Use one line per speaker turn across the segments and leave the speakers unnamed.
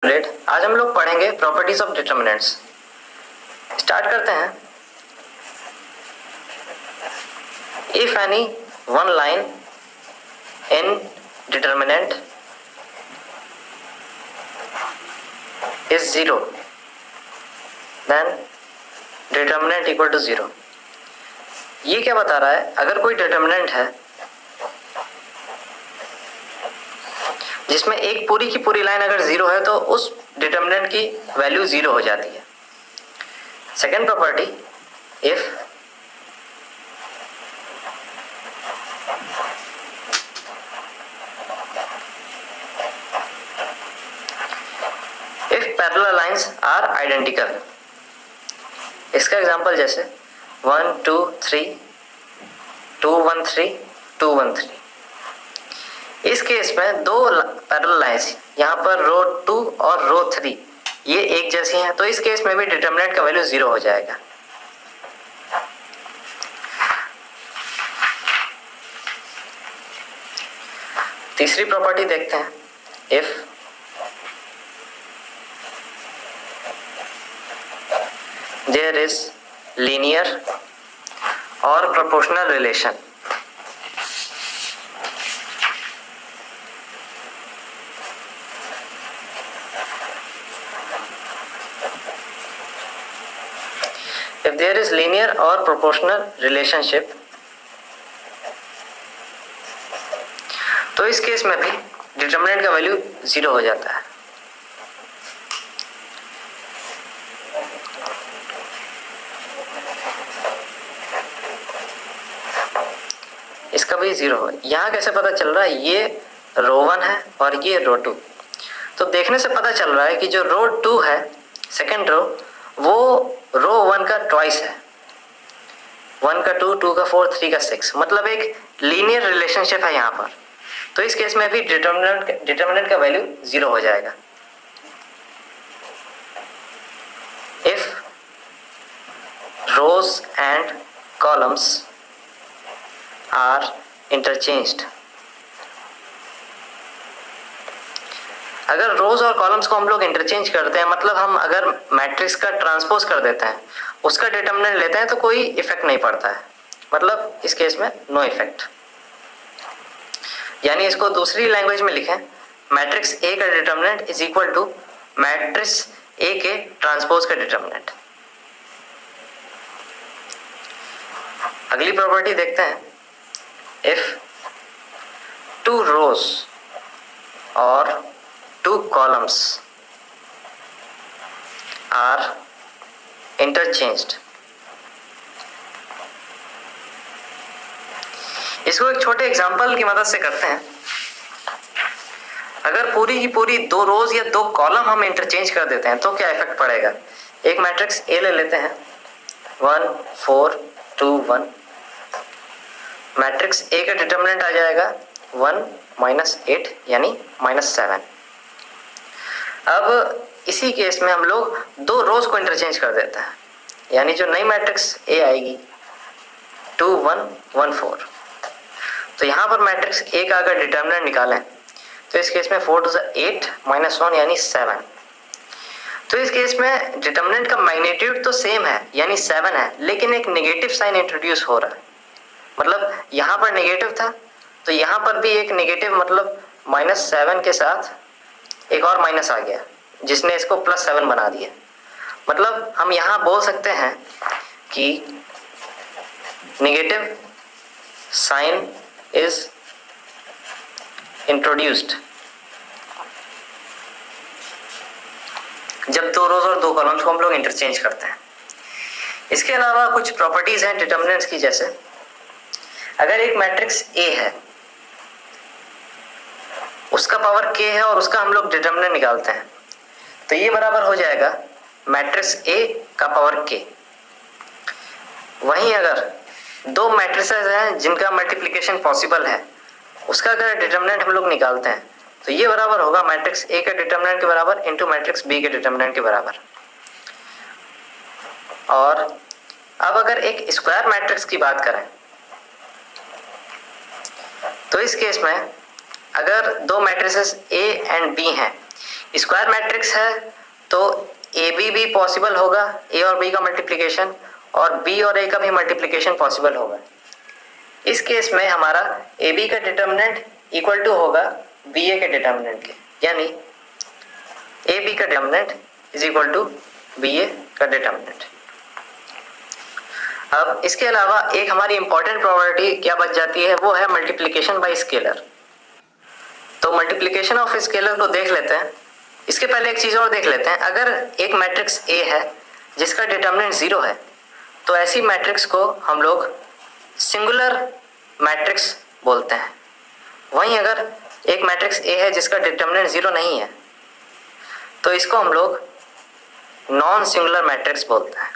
आज हम लोग पढ़ेंगे प्रॉपर्टीज ऑफ डिटर्मिनेंट्स। स्टार्ट करते हैं। If any one line in determinant is zero then determinant equal to zero. ये क्या बता रहा है? अगर कोई डिटर्मिनेंट है जिसमें एक पूरी की पूरी लाइन अगर जीरो है तो उस डिटर्मिनेंट की वैल्यू जीरो हो जाती है। Second property, if parallel lines are identical. इसका एग्जांपल जैसे 1 2 3 2 1 3 2 1 3। इस केस में दो पैरेलल लाइंस, यहाँ पर रो 2 और रो 3 ये एक जैसी हैं, तो इस केस में भी डिटर्मिनेंट का वैल्यू जीरो हो जाएगा। तीसरी प्रॉपर्टी देखते हैं, इफ देयर इज लीनियर और proportional relation if there is linear or proportional relationship, तो इस केस में भी डिटर्मिनेंट का वैल्यू जीरो हो जाता है। इसका भी जीरो हो। यहाँ कैसे पता चल रहा है? ये रो 1 है और ये रो 2। तो देखने से पता चल रहा है कि जो रो 2 है, सेकेंड रो, वो रो 1 का ट्वाइस है। 1 का 2, 2 का 4, 3 का 6, मतलब एक लीनियर रिलेशनशिप है यहाँ पर। तो इस केस में भी डिटर्मिनेंट का वैल्यू जीरो हो जाएगा। If rows and columns are interchanged, अगर रोज और कॉलम्स को हम लोग इंटरचेंज करते हैं, मतलब हम अगर मैट्रिक्स का ट्रांसपोज कर देते हैं, उसका डिटर्मिनेंट लेते हैं, तो कोई इफेक्ट नहीं पड़ता है, मतलब इस केस में नो इफेक्ट। यानी इसको दूसरी लैंग्वेज में लिखें, मैट्रिक्स ए का determinant is equal to matrix A के ट्रांसपोज का डिटर्मिनेंट। अगली प्रॉपर्टी देखते हैं, इफ टू रोज और two columns are interchanged। इसको एक छोटे एग्जांपल की मदद से करते हैं। अगर पूरी की पूरी दो रोज या दो कॉलम हम इंटरचेंज कर देते हैं तो क्या इफेक्ट पड़ेगा? एक मैट्रिक्स ए ले लेते हैं, 1 4 2 1। मैट्रिक्स ए का डिटर्मिनेंट आ जाएगा 1 -8 यानी -7। अब इसी केस में हम लोग दो रोज को इंटरचेंज कर देते हैं, यानी जो नई मैट्रिक्स ए आएगी 2 1 1 4। तो यहाँ पर मैट्रिक्स ए का अगर डिटर्मिनेंट निकालें तो इस केस में 4 2 8 -1 यानी 7। तो इस केस में डिटर्मिनेंट का मैग्नीट्यूड तो सेम है यानी 7 है, लेकिन एक नेगेटिव साइन इंट्रोड्यूस हो रहा है। मतलब यहाँ पर नेगेटिव था तो यहाँ पर भी एक नेगेटिव, मतलब -7 के साथ एक और माइनस आ गया जिसने इसको +7 बना दिया। मतलब हम यहाँ बोल सकते हैं कि नेगेटिव साइन इज इंट्रोड्यूस्ड जब दो रोज और दो कॉलम्स को हम लोग इंटरचेंज करते हैं। इसके अलावा कुछ प्रॉपर्टीज हैं डिटर्मिनेंट्स की, जैसे अगर एक मैट्रिक्स ए है, उसका पावर k है और उसका हम लोग डिटर्मिनेंट निकालते हैं, तो ये बराबर हो जाएगा मैट्रिक्स A का पावर k। वहीं अगर दो मैट्रिसेस हैं जिनका मल्टीप्लिकेशन पॉसिबल है, उसका अगर डिटर्मिनेंट हम लोग निकालते हैं तो ये बराबर होगा मैट्रिक्स A के डिटर्मिनेंट के बराबर इंटू मैट्रिक्स B के डिटर्मिनेंट के बराबर। और अब अगर एक स्क्वायर मैट्रिक्स की बात करें तो इस केस में अगर दो मैट्रिसेस A एंड B हैं, स्क्वायर मैट्रिक्स है तो ए बी भी पॉसिबल होगा, ए और बी का मल्टीप्लिकेशन, और बी और ए का भी मल्टीप्लिकेशन पॉसिबल होगा। इस केस में हमारा ए बी का डिटर्मिनेंट इक्वल टू होगा बी ए के डिटर्मिनेंट के, यानी ए बी का determinant is equal to B A का डिटर्मिनेंट। अब इसके अलावा एक हमारी इंपॉर्टेंट प्रॉपर्टी क्या बच जाती है, वो है मल्टीप्लिकेशन बाय स्केलर। तो मल्टीप्लिकेशन ऑफ स्केलर को देख लेते हैं। इसके पहले एक चीज और देख लेते हैं। अगर एक मैट्रिक्स ए है जिसका डिटर्मिनेंट 0 है तो ऐसी मैट्रिक्स को हम लोग सिंगुलर मैट्रिक्स बोलते हैं। वहीं अगर एक मैट्रिक्स ए है जिसका डिटर्मिनेंट 0 नहीं है तो इसको हम लोग नॉन सिंगुलर मैट्रिक्स बोलते हैं।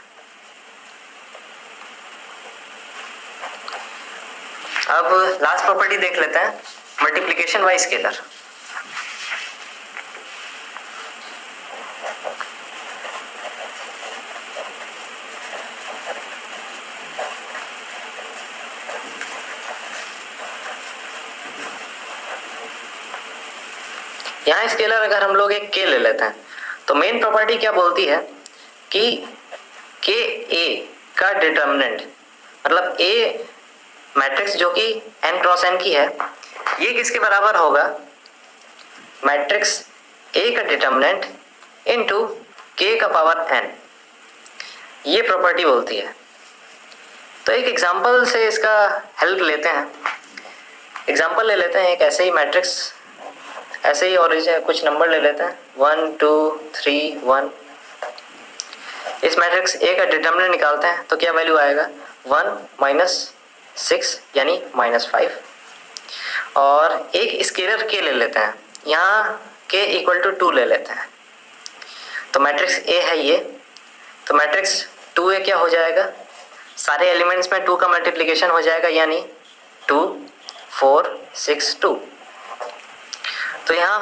अब लास्ट प्रॉपर्टी देख लेते हैं, मल्टीप्लिकेशन बाय स्केलर। यहाँ स्केलर अगर हम लोग एक के ले लेते हैं तो मेन प्रॉपर्टी क्या बोलती है कि के ए का डिटर्मिनेंट, मतलब ए मैट्रिक्स जो कि n क्रॉस n की है, ये किसके बराबर होगा, मैट्रिक्स ए का डिटर्मिनेंट इनटू के का पावर n। ये प्रॉपर्टी बोलती है। तो एक एग्जांपल से इसका हेल्प लेते हैं। एग्जांपल ले लेते हैं एक ऐसे ही मैट्रिक्स, ऐसे ही ओरिजिन कुछ नंबर ले लेते हैं 1 2 3 1। इस मैट्रिक्स ए का डिटर्मिनेंट निकालते हैं तो क्या वैल्यू आएगा 1 -6 यानी -5। और एक स्केलर के ले लेते हैं, यहाँ के इक्वल टू 2 ले लेते हैं। तो मैट्रिक्स ए है ये, तो मैट्रिक्स 2a क्या हो जाएगा, सारे एलिमेंट्स में 2 का मल्टीप्लिकेशन हो जाएगा, यानी 2 4 6 2। तो यहाँ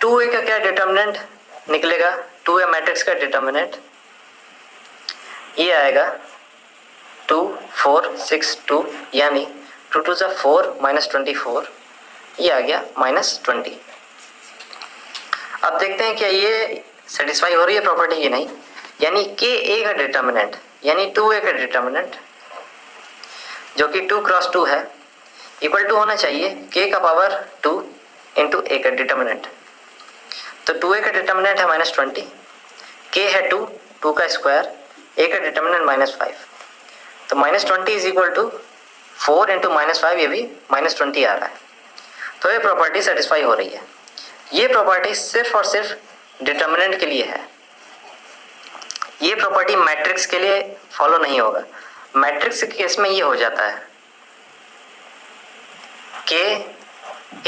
2a का क्या डिटर्मिनेंट निकलेगा, 2a मैट्रिक्स का डिटर्मिनेंट ये आएगा 2 4 6 2, यानी 2 2 4 -24, ये आ गया -20। अब देखते हैं क्या ये सेटिस्फाई हो रही है प्रॉपर्टी की नहीं, यानी के ए का डिटर्मिनेंट यानी 2a का डिटर्मिनेंट जो कि 2 क्रॉस 2 है इक्वल टू होना चाहिए k का पावर 2 इंटू ए का डिटर्मिनेंट। तो 2a का डिटर्मिनेंट है -20, k है 2 का स्क्वायर, a का डिटर्मिनेंट -5। तो -20 इज इक्वल टू 4 इंटू -5, ये भी -20 आ रहा है। तो ये प्रॉपर्टी सेटिस्फाई हो रही है। ये प्रॉपर्टी सिर्फ और सिर्फ डिटर्मिनेंट के लिए है। ये प्रॉपर्टी मैट्रिक्स के लिए फॉलो नहीं होगा। मैट्रिक्स के केस में ये हो जाता है के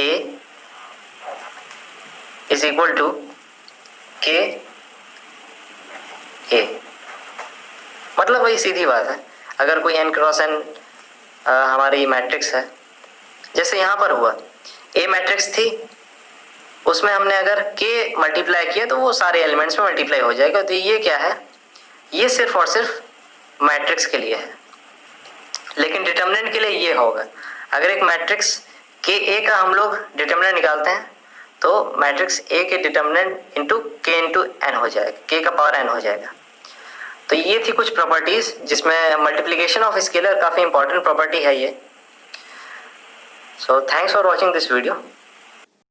ए इज इक्वल टू के ए, मतलब वही सीधी बात है। अगर कोई n क्रॉस n हमारी मैट्रिक्स है, जैसे यहाँ पर हुआ ए मैट्रिक्स थी, उसमें हमने अगर k मल्टीप्लाई किया तो वो सारे एलिमेंट्स में मल्टीप्लाई हो जाएगा। तो ये क्या है, ये सिर्फ और सिर्फ मैट्रिक्स के लिए है, लेकिन डिटर्मिनेंट के लिए ये होगा। अगर एक मैट्रिक्स के ए का हम लोग डिटर्मिनेंट निकालते हैं तो मैट्रिक्स ए के डिटर्मिनेंट इंटू के इंटू एन हो जाएगा, के का पावर n हो जाएगा। तो ये थी कुछ प्रॉपर्टीज जिसमें मल्टीप्लिकेशन ऑफ स्केलर काफ़ी इंपॉर्टेंट प्रॉपर्टी है ये। So thanks for watching this video.